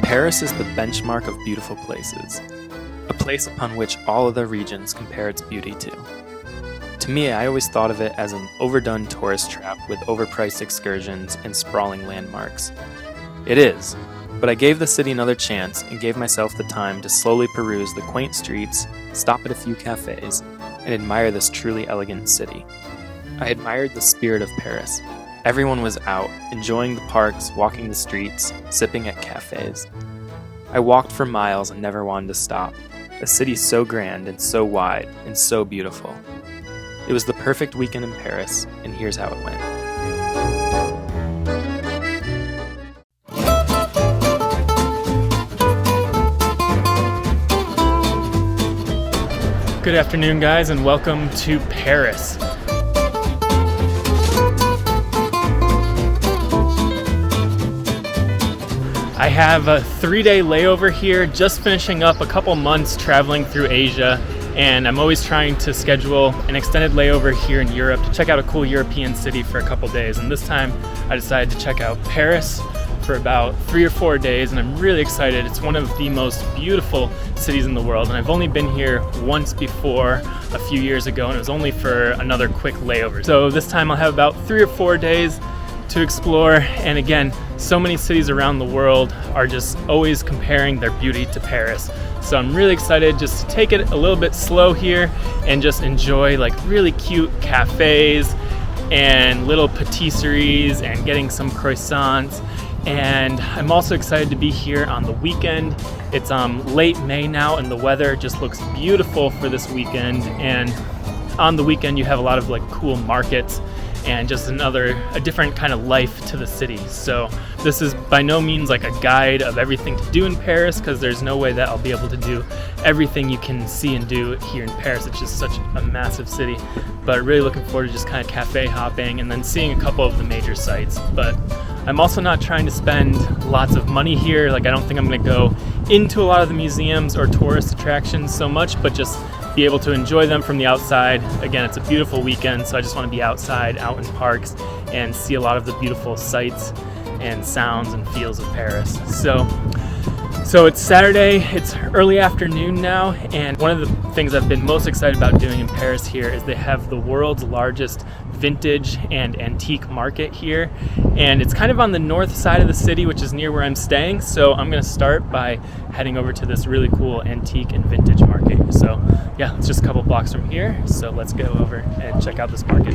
Paris is the benchmark of beautiful places, a place upon which all other regions compare its beauty to. To me, I always thought of it as an overdone tourist trap with overpriced excursions and sprawling landmarks. It is, but I gave the city another chance and gave myself the time to slowly peruse the quaint streets, stop at a few cafes, and admire this truly elegant city. I admired the spirit of Paris. Everyone was out, enjoying the parks, walking the streets, sipping at cafes. I walked for miles and never wanted to stop. A city so grand and so wide and so beautiful. It was the perfect weekend in Paris, and here's how it went. Good afternoon, guys, and welcome to Paris. I have a 3-day layover here, just finishing up a couple months traveling through Asia, and I'm always trying to schedule an extended layover here in Europe to check out a cool European city for a couple days. And this time I decided to check out Paris for about 3 or 4 days, and I'm really excited. It's one of the most beautiful cities in the world, and I've only been here once before a few years ago, and it was only for another quick layover. So this time I'll have about 3 or 4 days to explore, and again, so many cities around the world are just always comparing their beauty to Paris. So I'm really excited just to take it a little bit slow here and just enjoy like really cute cafes and little patisseries and getting some croissants. And I'm also excited to be here on the weekend. It's late May now, and the weather just looks beautiful for this weekend. And on the weekend you have a lot of like cool markets and just a different kind of life to the city. So this is by no means like a guide of everything to do in Paris, because there's no way that I'll be able to do everything you can see and do here in Paris. It's just such a massive city. But really looking forward to just kind of cafe hopping and then seeing a couple of the major sites. But I'm also not trying to spend lots of money here. Like, I don't think I'm gonna go into a lot of the museums or tourist attractions so much, but just be able to enjoy them from the outside. Again, it's a beautiful weekend, so I just want to be outside, out in parks, and see a lot of the beautiful sights and sounds and feels of Paris. So it's Saturday, it's early afternoon now, and one of the things I've been most excited about doing in Paris here is they have the world's largest vintage and antique market here, and it's kind of on the north side of the city, which is near where I'm staying. So I'm going to start by heading over to this really cool antique and vintage market. So yeah, it's just a couple blocks from here, so let's go over and check out this market.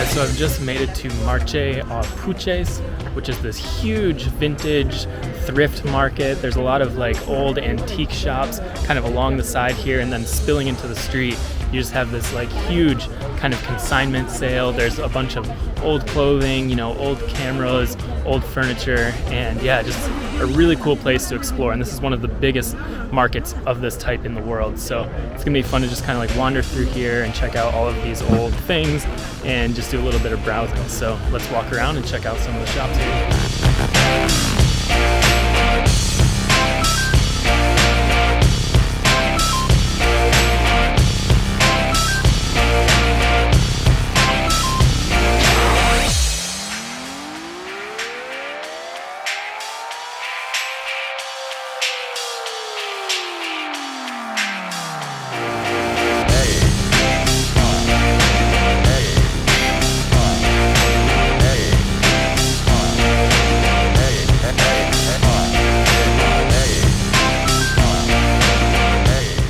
So I've just made it to Marché aux Puces, which is this huge vintage thrift market. There's a lot of like old antique shops kind of along the side here, and then spilling into the street, you just have this like huge kind of consignment sale. There's a bunch of old clothing, old cameras, old furniture, and yeah, just a really cool place to explore. And this is one of the biggest markets of this type in the world. So it's gonna be fun to just kind of like wander through here and check out all of these old things and just do a little bit of browsing. So let's walk around and check out some of the shops here.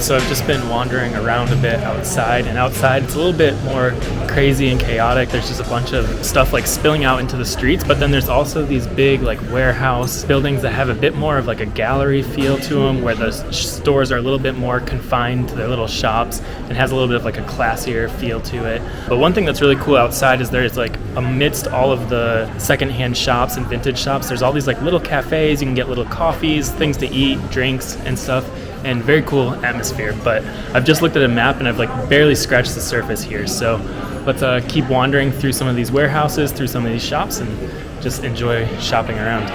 So I've just been wandering around a bit outside, and outside it's a little bit more crazy and chaotic. There's just a bunch of stuff like spilling out into the streets, but then there's also these big like warehouse buildings that have a bit more of like a gallery feel to them, where the stores are a little bit more confined to their little shops and has a little bit of like a classier feel to it. But one thing that's really cool outside is there's like, amidst all of the secondhand shops and vintage shops, there's all these like little cafes. You can get little coffees, things to eat, drinks and stuff, and very cool atmosphere. But I've just looked at a map and I've like barely scratched the surface here. So let's keep wandering through some of these warehouses, through some of these shops, and just enjoy shopping around.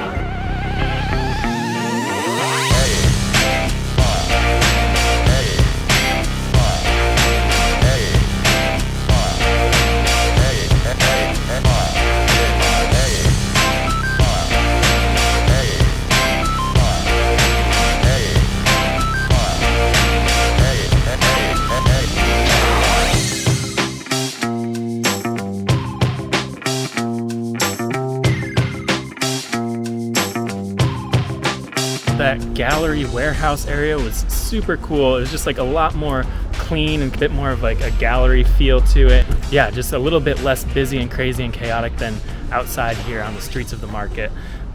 That gallery warehouse area was super cool. It was just like a lot more clean and a bit more of like a gallery feel to it. Yeah, just a little bit less busy and crazy and chaotic than outside here on the streets of the market.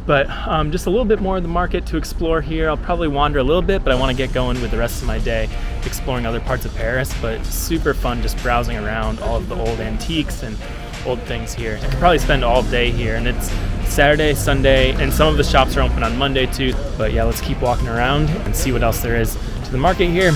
But just a little bit more of the market to explore here. I'll probably wander a little bit, but I want to get going with the rest of my day exploring other parts of Paris. But super fun just browsing around all of the old antiques and old things here. I could probably spend all day here, and it's Saturday, Sunday, and some of the shops are open on Monday too. But yeah, let's keep walking around and see what else there is to the market here.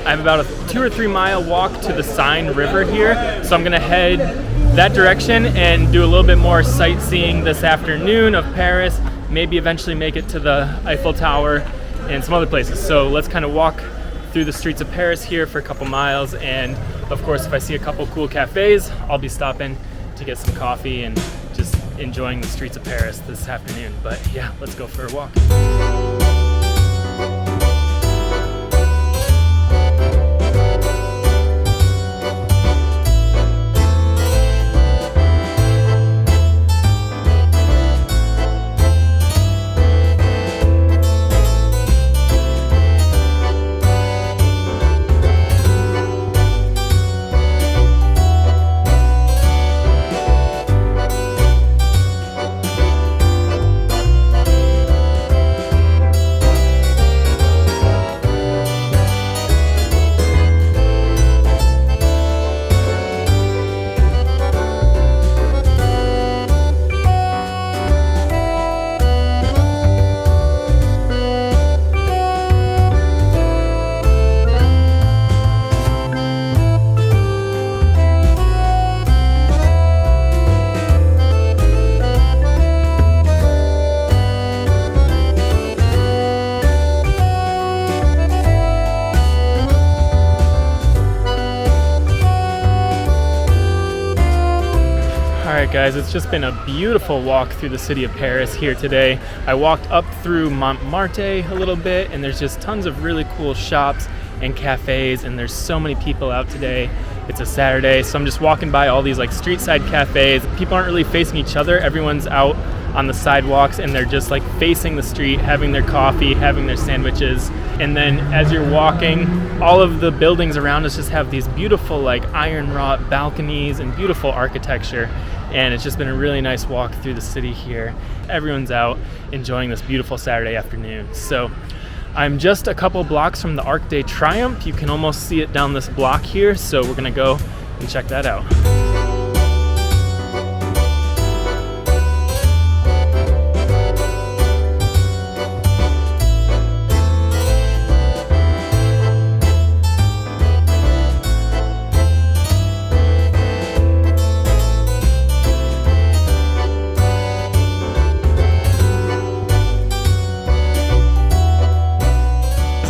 I have about a 2 or 3 mile walk to the Seine River here, so I'm gonna head that direction and do a little bit more sightseeing this afternoon of Paris, maybe eventually make it to the Eiffel Tower and some other places. So let's kind of walk through the streets of Paris here for a couple miles, and of course if I see a couple cool cafes, I'll be stopping to get some coffee and just enjoying the streets of Paris this afternoon. But yeah, let's go for a walk. Alright guys, it's just been a beautiful walk through the city of Paris here today. I walked up through Montmartre a little bit, and there's just tons of really cool shops and cafes, and there's so many people out today. It's a Saturday, so I'm just walking by all these like street side cafes. People aren't really facing each other. Everyone's out on the sidewalks and they're just like facing the street, having their coffee, having their sandwiches. And then as you're walking, all of the buildings around us just have these beautiful like iron wrought balconies and beautiful architecture. And it's just been a really nice walk through the city here. Everyone's out enjoying this beautiful Saturday afternoon. So I'm just a couple blocks from the Arc de Triomphe. You can almost see it down this block here. So we're gonna go and check that out.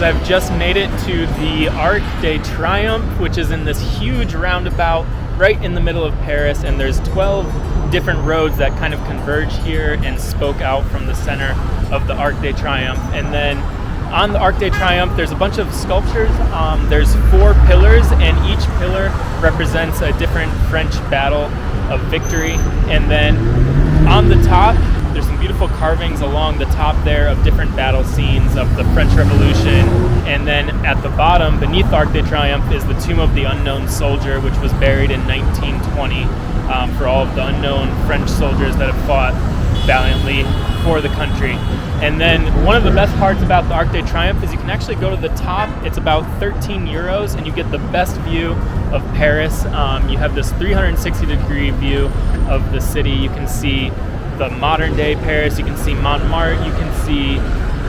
I've just made it to the Arc de Triomphe, which is in this huge roundabout right in the middle of Paris, and there's 12 different roads that kind of converge here and spoke out from the center of the Arc de Triomphe. And then on the Arc de Triomphe, there's a bunch of sculptures. There's 4 pillars, and each pillar represents a different French battle of victory. And then on the top, there's some beautiful carvings along the top there of different battle scenes of the French Revolution. And then at the bottom, beneath Arc de Triomphe, is the Tomb of the Unknown Soldier, which was buried in 1920 for all of the unknown French soldiers that have fought valiantly for the country. And then one of the best parts about the Arc de Triomphe is you can actually go to the top. It's about 13 euros, and you get the best view of Paris. You have this 360-degree view of the city. You can see the modern day Paris, you can see Montmartre, you can see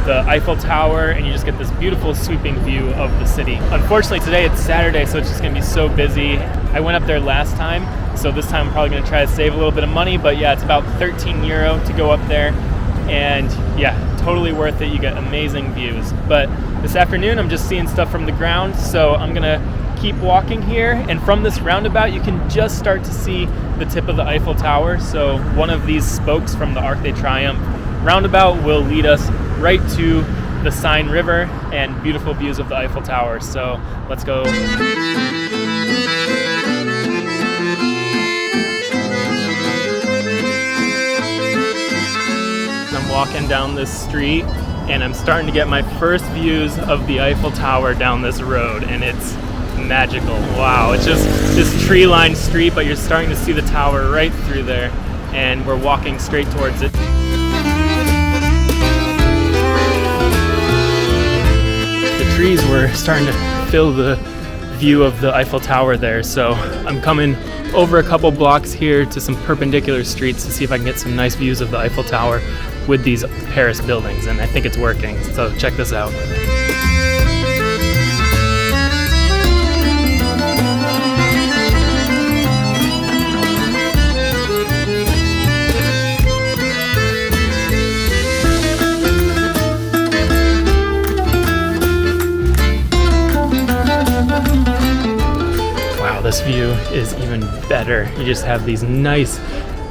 the Eiffel Tower, and you just get this beautiful sweeping view of the city. Unfortunately, today it's Saturday, so it's just gonna be so busy. I went up there last time, so this time I'm probably gonna try to save a little bit of money, but yeah, it's about 13 euro to go up there, and yeah, totally worth it. You get amazing views. But this afternoon, I'm just seeing stuff from the ground, so I'm gonna keep walking here, and from this roundabout you can just start to see the tip of the Eiffel Tower. So one of these spokes from the Arc de Triomphe roundabout will lead us right to the Seine River and beautiful views of the Eiffel Tower. So let's go. I'm walking down this street and I'm starting to get my first views of the Eiffel Tower down this road, and it's magical. Wow, it's just this tree-lined street, but you're starting to see the tower right through there, and we're walking straight towards it. The trees were starting to fill the view of the Eiffel Tower there, so I'm coming over a couple blocks here to some perpendicular streets to see if I can get some nice views of the Eiffel Tower with these Paris buildings, and I think it's working, so check this out. This view is even better. You just have these nice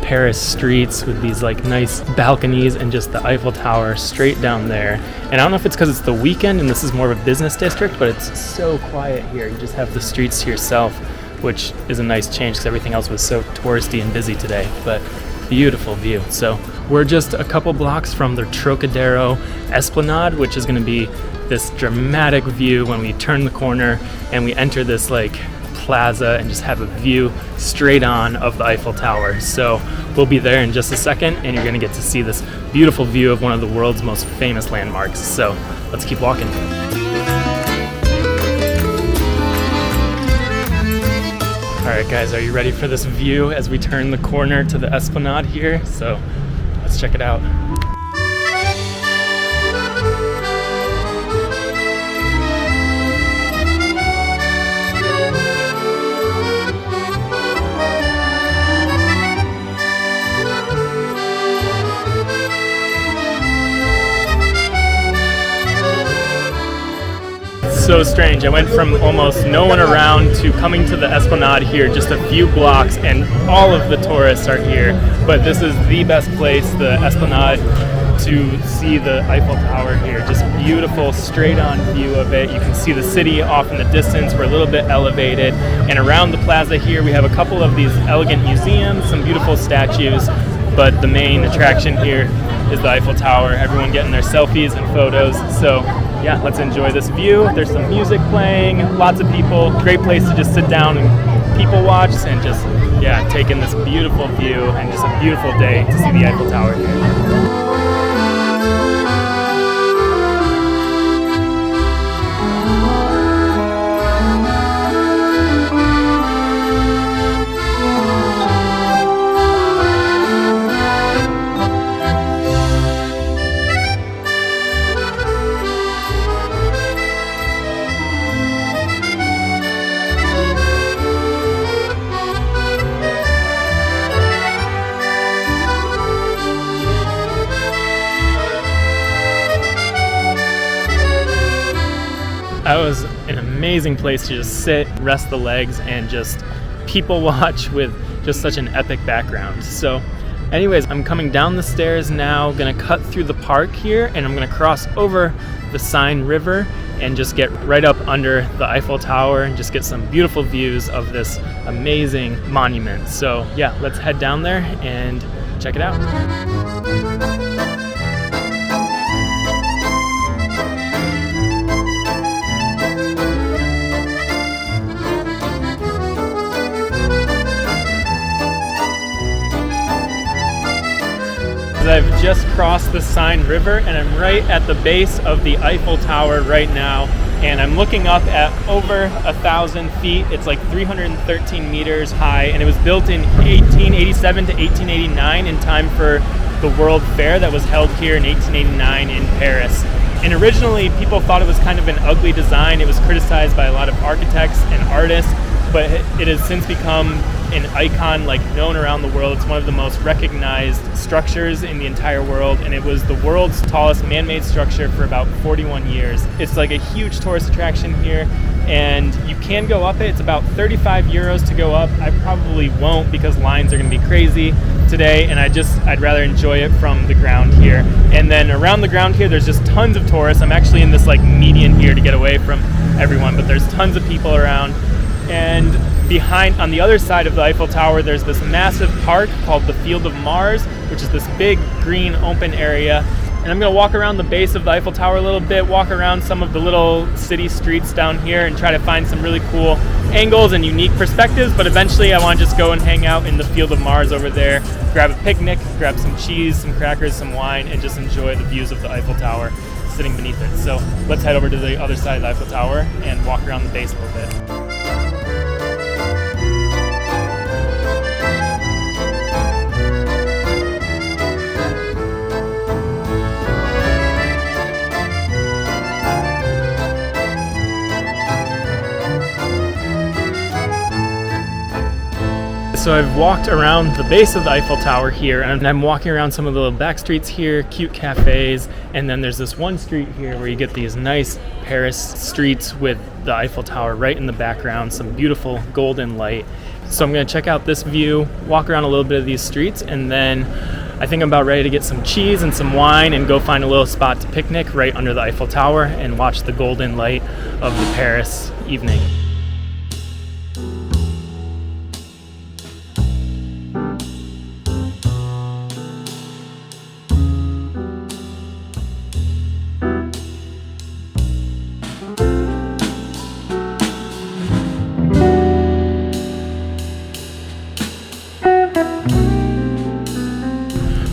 Paris streets with these like nice balconies and just the Eiffel Tower straight down there. And I don't know if it's because it's the weekend and this is more of a business district, but it's so quiet here. You just have the streets to yourself, which is a nice change because everything else was so touristy and busy today. But beautiful view. So we're just a couple blocks from the Trocadero Esplanade, which is going to be this dramatic view when we turn the corner and we enter this like plaza and just have a view straight on of the Eiffel Tower. So we'll be there in just a second, and you're gonna get to see this beautiful view of one of the world's most famous landmarks. So let's keep walking. All right, guys, are you ready for this view as we turn the corner to the Esplanade here? So let's check it out. So strange. I went from almost no one around to coming to the Esplanade here, just a few blocks, and all of the tourists are here. But this is the best place, the Esplanade, to see the Eiffel Tower here. Just beautiful, straight-on view of it. You can see the city off in the distance. We're a little bit elevated. And around the plaza here, we have a couple of these elegant museums, some beautiful statues. But the main attraction here is the Eiffel Tower. Everyone getting their selfies and photos. So yeah, let's enjoy this view. There's some music playing, lots of people. Great place to just sit down and people watch and just, yeah, take in this beautiful view and just a beautiful day to see the Eiffel Tower here. That was an amazing place to just sit, rest the legs, and just people watch with just such an epic background. So Anyways, I'm coming down the stairs now, gonna cut through the park here, and I'm gonna cross over the Seine River and just get right up under the Eiffel Tower and just get some beautiful views of this amazing monument. So yeah, let's head down there and check it out. I've just crossed the Seine River and I'm right at the base of the Eiffel Tower right now, and I'm looking up at over 1,000 feet. It's like 313 meters high, and it was built in 1887 to 1889 in time for the World Fair that was held here in 1889 in Paris. And originally people thought it was kind of an ugly design. It was criticized by a lot of architects and artists, but it has since become an icon like known around the world. It's one of the most recognized structures in the entire world, and it was the world's tallest man-made structure for about 41 years. It's like a huge tourist attraction here, and you can go up it. It's about 35 euros to go up. I probably won't because lines are gonna be crazy today, and I'd rather enjoy it from the ground here. And then around the ground here, there's just tons of tourists. I'm actually in this like median here to get away from everyone, but there's tons of people around. And behind, on the other side of the Eiffel Tower, there's this massive park called the Field of Mars, which is this big green open area. And I'm gonna walk around the base of the Eiffel Tower a little bit, walk around some of the little city streets down here and try to find some really cool angles and unique perspectives. But eventually I wanna just go and hang out in the Field of Mars over there, grab a picnic, grab some cheese, some crackers, some wine, and just enjoy the views of the Eiffel Tower sitting beneath it. So let's head over to the other side of the Eiffel Tower and walk around the base a little bit. So I've walked around the base of the Eiffel Tower here, and I'm walking around some of the little back streets here, cute cafes, and then there's this one street here where you get these nice Paris streets with the Eiffel Tower right in the background, some beautiful golden light. So I'm gonna check out this view, walk around a little bit of these streets, and then I think I'm about ready to get some cheese and some wine and go find a little spot to picnic right under the Eiffel Tower and watch the golden light of the Paris evening.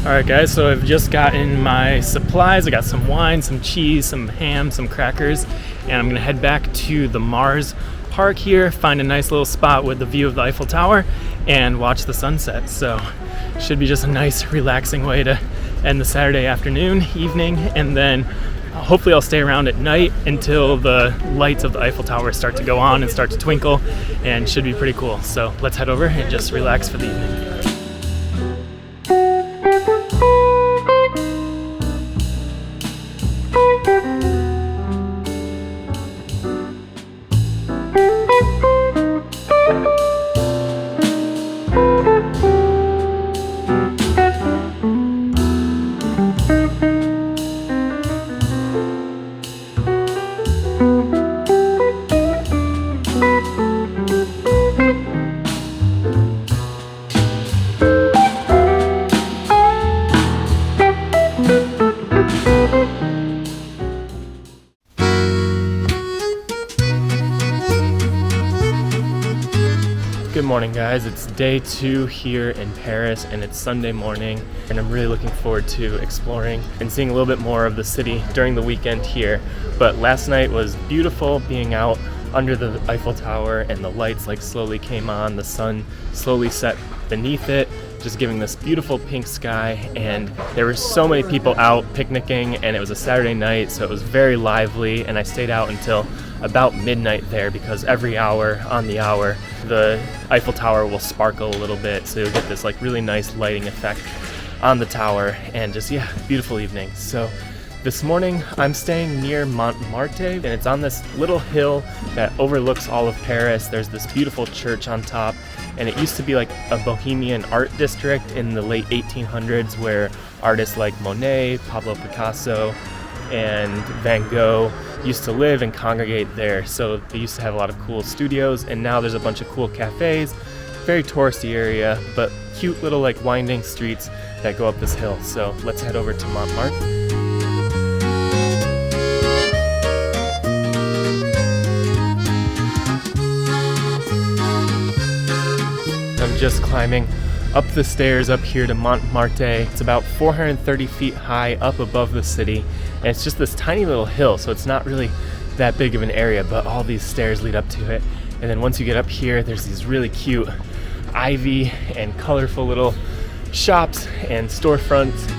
Alright guys, so I've just gotten my supplies. I got some wine, some cheese, some ham, some crackers, and I'm gonna head back to the Mars Park here, find a nice little spot with the view of the Eiffel Tower, and watch the sunset. So should be just a nice relaxing way to end the Saturday afternoon, evening, and then hopefully I'll stay around at night until the lights of the Eiffel Tower start to go on and start to twinkle, and should be pretty cool. So let's head over and just relax for the evening. Good morning guys, it's day 2 here in Paris and it's Sunday morning, and I'm really looking forward to exploring and seeing a little bit more of the city during the weekend here. But last night was beautiful, being out under the Eiffel Tower and the lights like slowly came on, the sun slowly set beneath it, just giving this beautiful pink sky, and there were so many people out picnicking, and it was a Saturday night, so it was very lively, and I stayed out until about midnight there because every hour on the hour the Eiffel Tower will sparkle a little bit, so you'll get this like really nice lighting effect on the tower, and just beautiful evening. So This morning I'm staying near Montmartre, and it's on this little hill that overlooks all of Paris. There's this beautiful church on top, and it used to be like a bohemian art district in the late 1800s where artists like Monet, Pablo Picasso, and Van Gogh used to live and congregate there. So they used to have a lot of cool studios, and now there's a bunch of cool cafes. Very touristy area, but cute little like winding streets that go up this hill. So let's head over to Montmartre. I'm just climbing up the stairs up here to Montmartre. It's about 430 feet high up above the city, and it's just this tiny little hill, so it's not really that big of an area, but all these stairs lead up to it. And then once you get up here, there's these really cute ivy and colorful little shops and storefronts.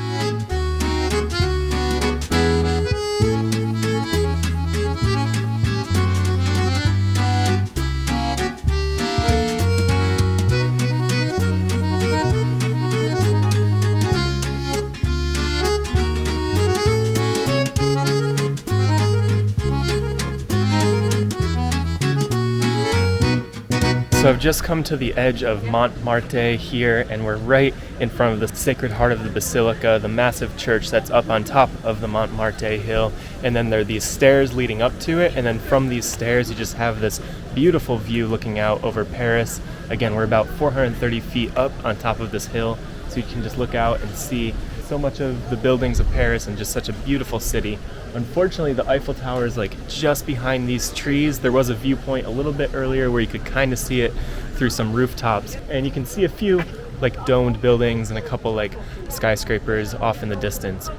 So I've just come to the edge of Montmartre here, and we're right in front of the Sacred Heart of the Basilica, the massive church that's up on top of the Montmartre hill. And then there are these stairs leading up to it, and then from these stairs you just have this beautiful view looking out over Paris. Again, we're about 430 feet up on top of this hill, so you can just look out and see so much of the buildings of Paris and just such a beautiful city. Unfortunately, the Eiffel Tower is like just behind these trees. There was a viewpoint a little bit earlier where you could kind of see it through some rooftops, and you can see a few like domed buildings and a couple like skyscrapers off in the distance.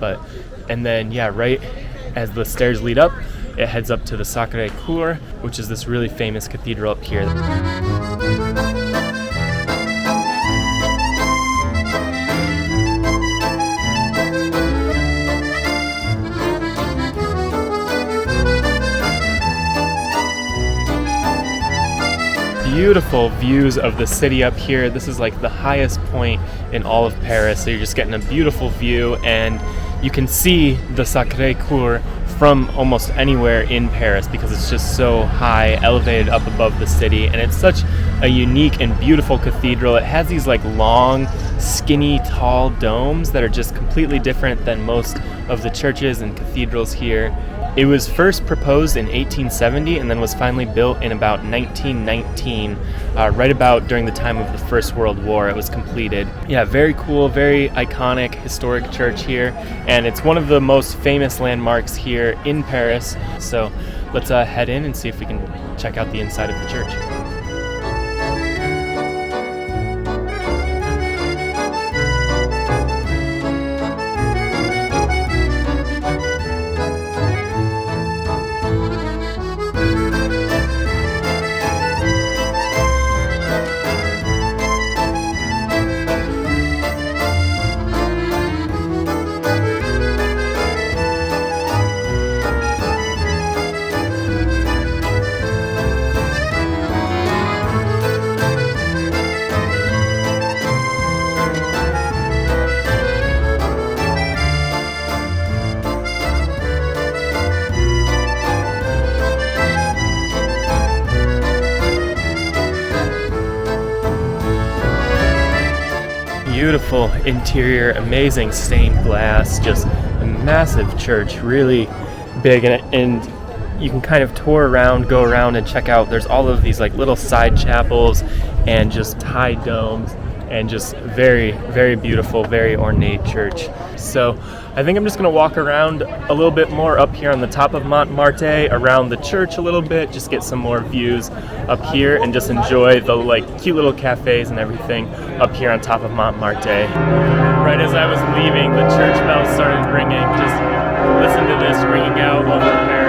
And then right as the stairs lead up, it heads up to the Sacré-Cœur, which is this really famous cathedral up here. Beautiful views of the city up here. This is like the highest point in all of Paris, so you're just getting a beautiful view, and you can see the Sacré-Cœur from almost anywhere in Paris because it's just so high, elevated up above the city, and it's such a unique and beautiful cathedral. It has these like long, skinny, tall domes that are just completely different than most of the churches and cathedrals here. It was first proposed in 1870 and then was finally built in about 1919, right about during the time of the First World War. It was completed. Yeah, very cool, very iconic, historic church here, and it's one of the most famous landmarks here in Paris. So let's head in and see if we can check out the inside of the church. Beautiful interior, amazing stained glass, just a massive church, really big, and you can kind of tour around, go around and check out. There's all of these like little side chapels and just high domes, and just very, very beautiful, very ornate church. So I think I'm just gonna walk around a little bit more up here on the top of Montmartre, around the church a little bit, just get some more views up here and just enjoy the like cute little cafes and everything up here on top of Montmartre. Right as I was leaving, the church bells started ringing. Just listen to this ringing out over Paris.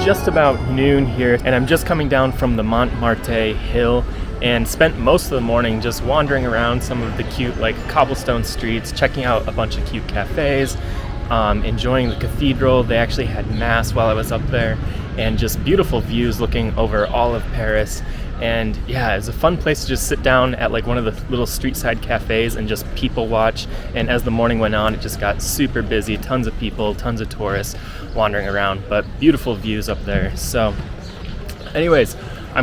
just about noon here, and I'm just coming down from the Montmartre hill and spent most of the morning just wandering around some of the cute like cobblestone streets, checking out a bunch of cute cafes, enjoying the cathedral. They actually had mass while I was up there, and just beautiful views looking over all of Paris. And yeah, it's a fun place to just sit down at like one of the little street side cafes and just people watch. And as the morning went on, it just got super busy, tons of people, tons of tourists wandering around, but beautiful views up there. So anyways, I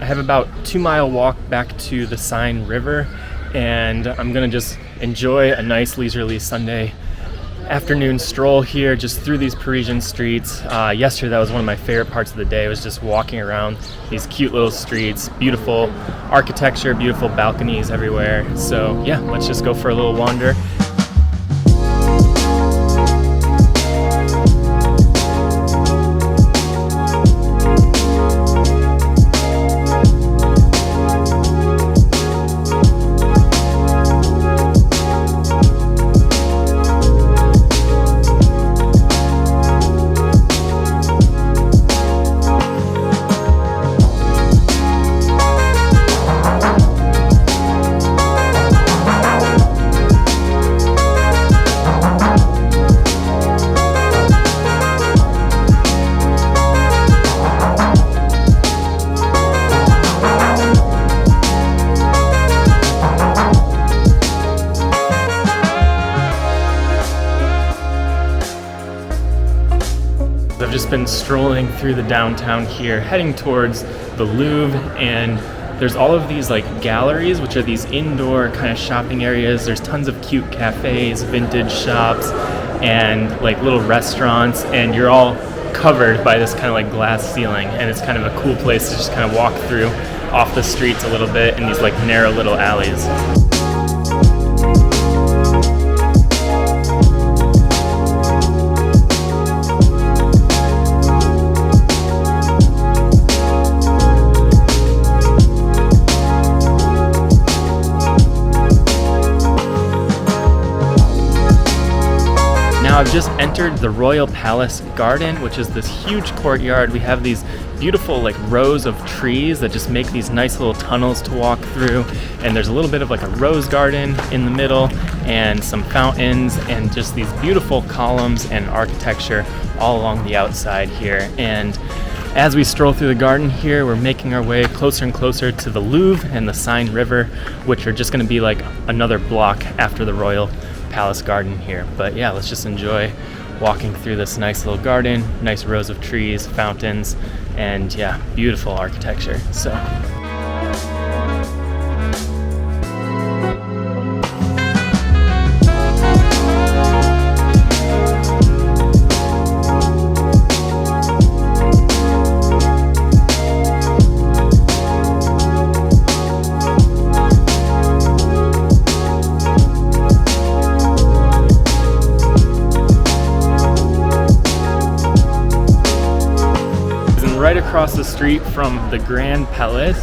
have about 2-mile walk back to the Seine River, and I'm gonna just enjoy a nice leisurely Sunday afternoon stroll here just through these Parisian streets. Yesterday, that was one of my favorite parts of the day, was just walking around these cute little streets, beautiful architecture, beautiful balconies everywhere. So yeah, let's just go for a little wander. I've just been strolling through the downtown here, heading towards the Louvre, and there's all of these like galleries, which are these indoor kind of shopping areas. There's tons of cute cafes, vintage shops, and like little restaurants, and you're all covered by this kind of like glass ceiling, and it's kind of a cool place to just kind of walk through off the streets a little bit in these like narrow little alleys. Now I've just entered the Royal Palace garden, which is this huge courtyard. We have these beautiful like rows of trees that just make these nice little tunnels to walk through, and there's a little bit of like a rose garden in the middle and some fountains and just these beautiful columns and architecture all along the outside here. And as we stroll through the garden here, we're making our way closer and closer to the Louvre and the Seine River, which are just going to be like another block after the Royal Palace garden here. But yeah, let's just enjoy walking through this nice little garden, nice rows of trees, fountains, and yeah, beautiful architecture. So right across the street from the Grand Palace,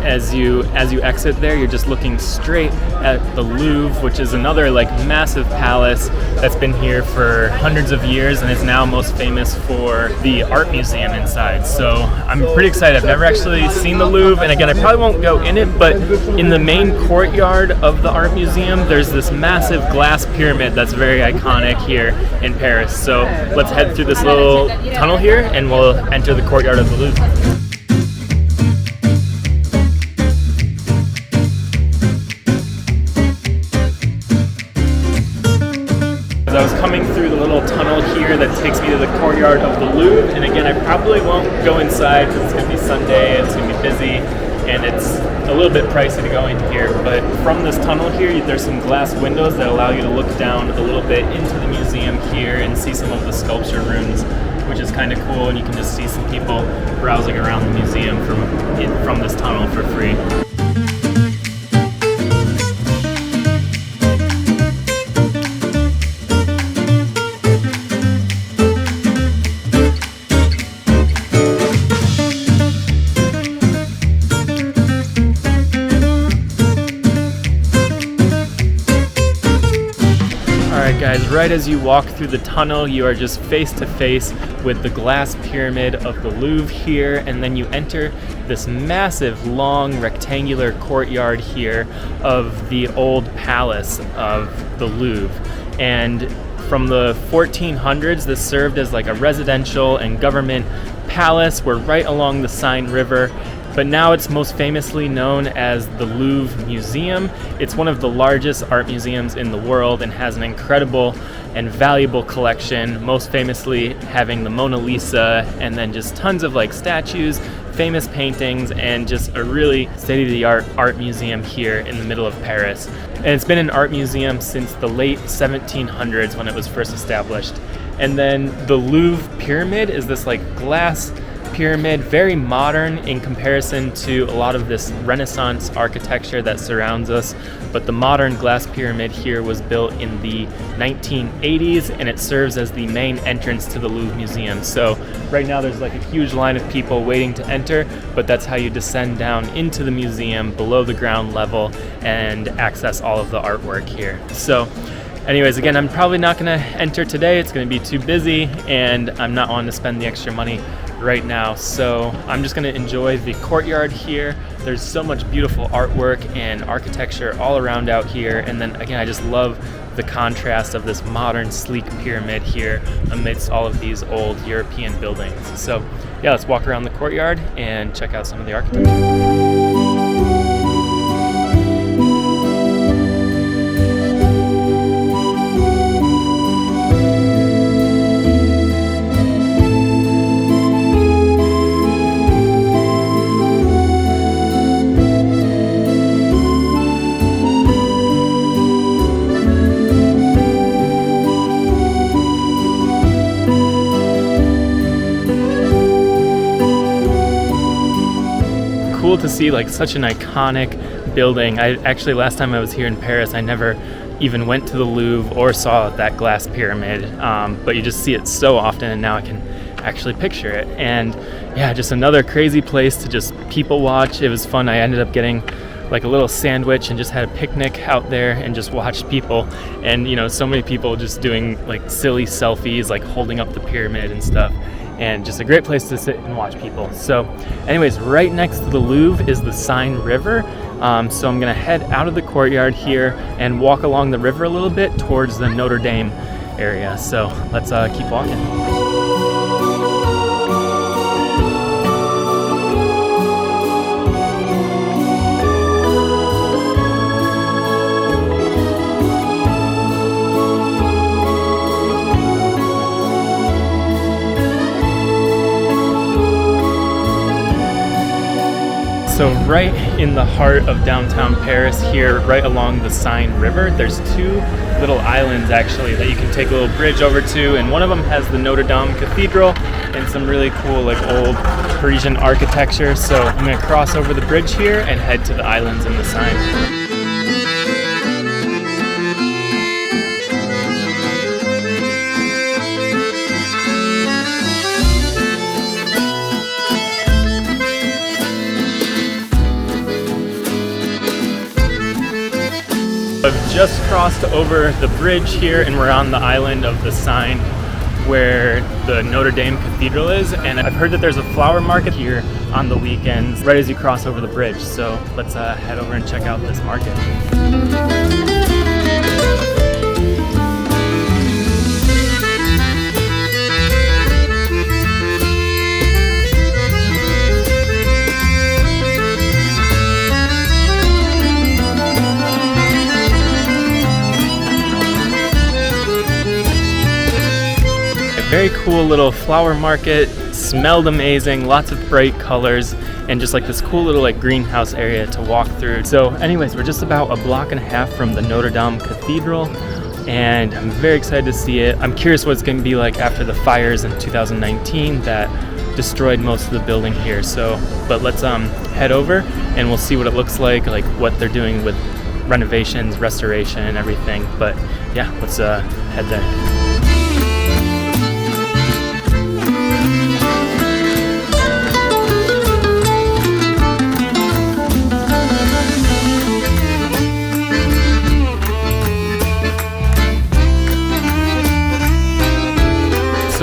as you exit there, you're just looking straight at the Louvre, which is another like massive palace that's been here for hundreds of years and is now most famous for the art museum inside. So I'm pretty excited. I've never actually seen the Louvre, and again, I probably won't go in it, but in the main courtyard of the art museum, there's this massive glass pyramid that's very iconic here in Paris. So let's head through this little tunnel here and we'll enter the courtyard of the Louvre. I was coming through the little tunnel here that takes me to the courtyard of the Louvre, and again, I probably won't go inside because it's going to be Sunday, it's going to be busy, and it's a little bit pricey to go in here. But from this tunnel here, there's some glass windows that allow you to look down a little bit into the museum here and see some of the sculpture rooms, which is kind of cool, and you can just see some people browsing around the museum from this tunnel for free. Guys, right as you walk through the tunnel, you are just face to face with the glass pyramid of the Louvre here, and then you enter this massive, long, rectangular courtyard here of the old palace of the Louvre. And from the 1400s, this served as like a residential and government palace. We're right along the Seine River, but now it's most famously known as the Louvre Museum. It's one of the largest art museums in the world and has an incredible and valuable collection, most famously having the Mona Lisa and then just tons of like statues, famous paintings, and just a really state-of-the-art art museum here in the middle of Paris. And it's been an art museum since the late 1700s when it was first established. And then the Louvre Pyramid is this like glass pyramid, very modern in comparison to a lot of this Renaissance architecture that surrounds us. But the modern glass pyramid here was built in the 1980s, and it serves as the main entrance to the Louvre Museum. So right now there's like a huge line of people waiting to enter, but that's how you descend down into the museum below the ground level and access all of the artwork here. So anyways, again, I'm probably not gonna enter today. It's gonna be too busy, and I'm not wanting to spend the extra money right now. So I'm just gonna enjoy the courtyard here. There's so much beautiful artwork and architecture all around out here. And then again, I just love the contrast of this modern, sleek pyramid here amidst all of these old European buildings. So yeah, let's walk around the courtyard and check out some of the architecture. Cool to see like such an iconic building. I actually, last time I was here in Paris, I never even went to the Louvre or saw that glass pyramid, but you just see it so often, and now I can actually picture it. And yeah, just another crazy place to just people watch. It was fun. I ended up getting like a little sandwich and just had a picnic out there and just watched people, and you know, so many people just doing like silly selfies, like holding up the pyramid and stuff, and just a great place to sit and watch people. So anyways, right next to the Louvre is the Seine River. So I'm gonna head out of the courtyard here and walk along the river a little bit towards the Notre Dame area. So let's keep walking. So right in the heart of downtown Paris here, right along the Seine River, there's two little islands actually that you can take a little bridge over to, and one of them has the Notre Dame Cathedral and some really cool like old Parisian architecture. So I'm gonna cross over the bridge here and head to the islands in the Seine. I've just crossed over the bridge here, and we're on the island of the Seine where the Notre Dame Cathedral is, and I've heard that there's a flower market here on the weekends right as you cross over the bridge. So let's head over and check out this market. Very cool little flower market, smelled amazing, lots of bright colors, and just like this cool little like greenhouse area to walk through. So anyways, we're just about a block and a half from the Notre Dame Cathedral, and I'm very excited to see it. I'm curious what it's going to be like after the fires in 2019 that destroyed most of the building here. So, but let's head over and we'll see what it looks like what they're doing with renovations, restoration, and everything. But yeah, let's head there.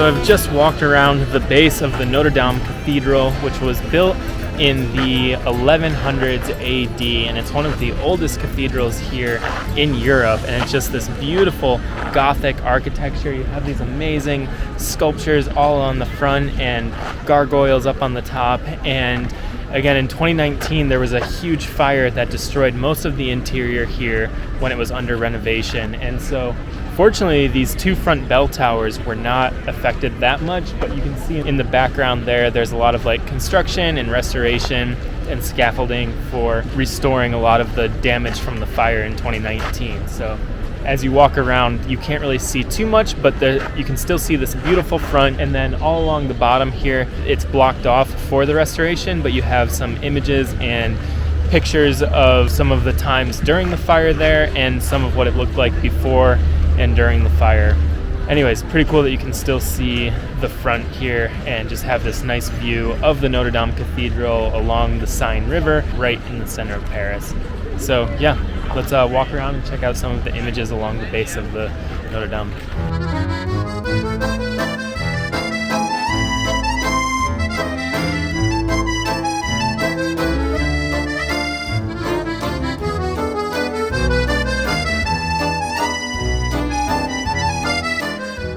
So I've just walked around the base of the Notre Dame Cathedral, which was built in the 1100s AD, and it's one of the oldest cathedrals here in Europe, and it's just this beautiful Gothic architecture. You have these amazing sculptures all on the front and gargoyles up on the top. And again, in 2019 there was a huge fire that destroyed most of the interior here when it was under renovation, and so fortunately, these two front bell towers were not affected that much, but you can see in the background there's a lot of like construction and restoration and scaffolding for restoring a lot of the damage from the fire in 2019. So as you walk around, you can't really see too much, but you can still see this beautiful front, and then all along the bottom here, it's blocked off for the restoration, but you have some images and pictures of some of the times during the fire there and some of what it looked like before and during the fire. Anyways, pretty cool that you can still see the front here and just have this nice view of the Notre Dame Cathedral along the Seine River right in the center of Paris. So yeah, let's walk around and check out some of the images along the base of the Notre Dame.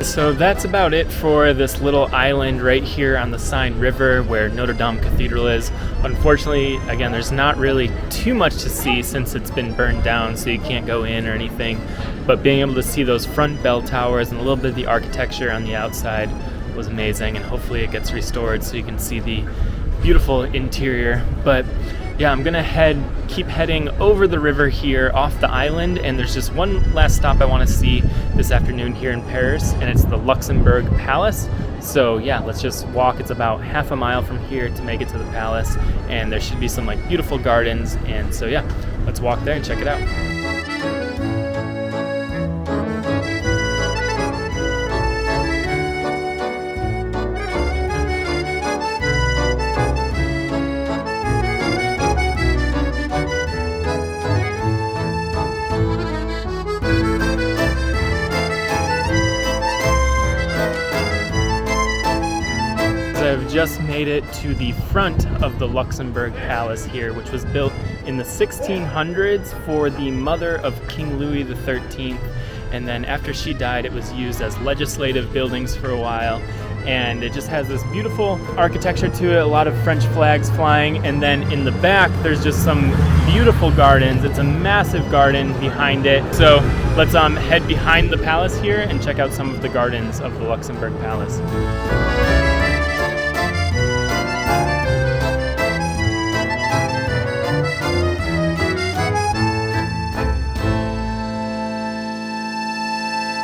So that's about it for this little island right here on the Seine River where Notre Dame Cathedral is. Unfortunately, again, there's not really too much to see since it's been burned down, so you can't go in or anything. But being able to see those front bell towers and a little bit of the architecture on the outside was amazing, and hopefully it gets restored so you can see the beautiful interior. But yeah, I'm gonna keep heading over the river here off the island, and there's just one last stop I want to see this afternoon here in Paris, and it's the Luxembourg Palace. So yeah, let's just walk. It's about half a mile from here to make it to the palace, and there should be some like beautiful gardens, and so yeah, let's walk there and check it out. I've just made it to the front of the Luxembourg Palace here, which was built in the 1600s for the mother of King Louis XIII, and then after she died it was used as legislative buildings for a while, and it just has this beautiful architecture to it, a lot of French flags flying, and then in the back there's just some beautiful gardens. It's a massive garden behind it. So let's head behind the palace here and check out some of the gardens of the Luxembourg Palace.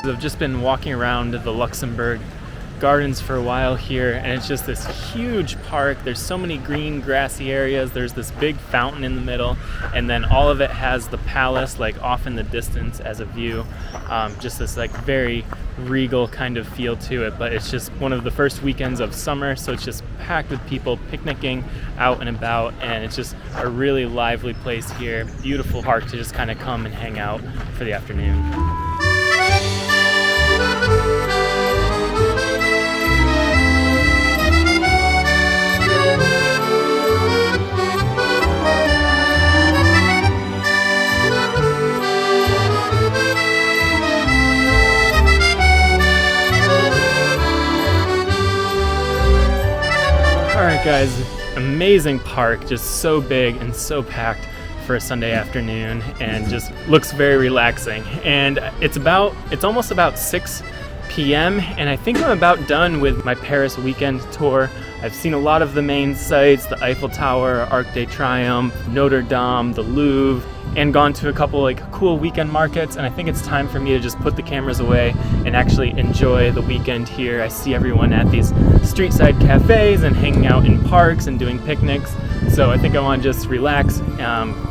I've just been walking around the Luxembourg Gardens for a while here, and it's just this huge park. There's so many green grassy areas. There's this big fountain in the middle, and then all of it has the palace like off in the distance as a view. Just this like very regal kind of feel to it, but it's just one of the first weekends of summer, so it's just packed with people picnicking out and about, and it's just a really lively place here. Beautiful park to just kind of come and hang out for the afternoon. Alright guys, amazing park, just so big and so packed for a Sunday afternoon, and just looks very relaxing. And it's almost about 6 p.m. and I think I'm about done with my Paris weekend tour. I've seen a lot of the main sites, the Eiffel Tower, Arc de Triomphe, Notre Dame, the Louvre, and gone to a couple like cool weekend markets, and I think it's time for me to just put the cameras away and actually enjoy the weekend here. I see everyone at these street side cafes and hanging out in parks and doing picnics, so I think I want to just relax,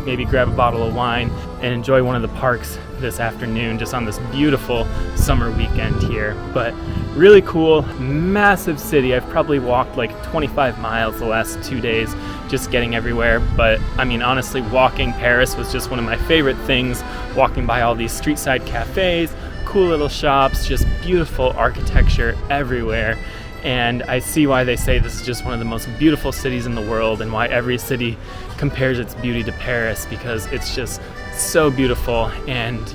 maybe grab a bottle of wine and enjoy one of the parks this afternoon just on this beautiful summer weekend here. But really cool, massive city. I've probably walked like 25 miles the last 2 days just getting everywhere, but I mean honestly, walking Paris was just one of my favorite things, walking by all these street side cafes, cool little shops, just beautiful architecture everywhere. And I see why they say this is just one of the most beautiful cities in the world, and why every city compares its beauty to Paris, because it's just so beautiful. And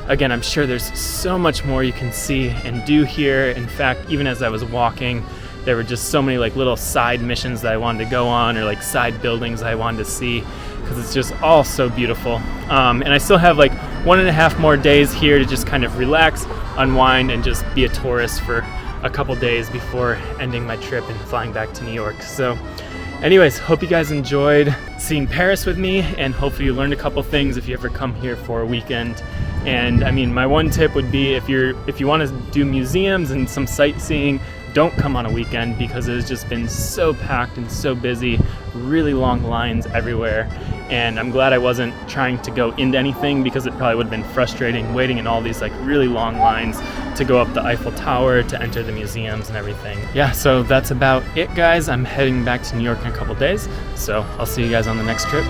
again, I'm sure there's so much more you can see and do here. In fact, even as I was walking, there were just so many like little side missions that I wanted to go on, or like side buildings I wanted to see, because it's just all so beautiful. And I still have like 1.5 more days here to just kind of relax, unwind, and just be a tourist for a couple days before ending my trip and flying back to New York. So anyways, hope you guys enjoyed seeing Paris with me, and hopefully you learned a couple things if you ever come here for a weekend. And I mean, my one tip would be, if you want to do museums and some sightseeing, don't come on a weekend, because it has just been so packed and so busy, really long lines everywhere. And I'm glad I wasn't trying to go into anything, because it probably would have been frustrating waiting in all these like really long lines to go up the Eiffel Tower, to enter the museums and everything. Yeah, so that's about it, guys. I'm heading back to New York in a couple days, so I'll see you guys on the next trip.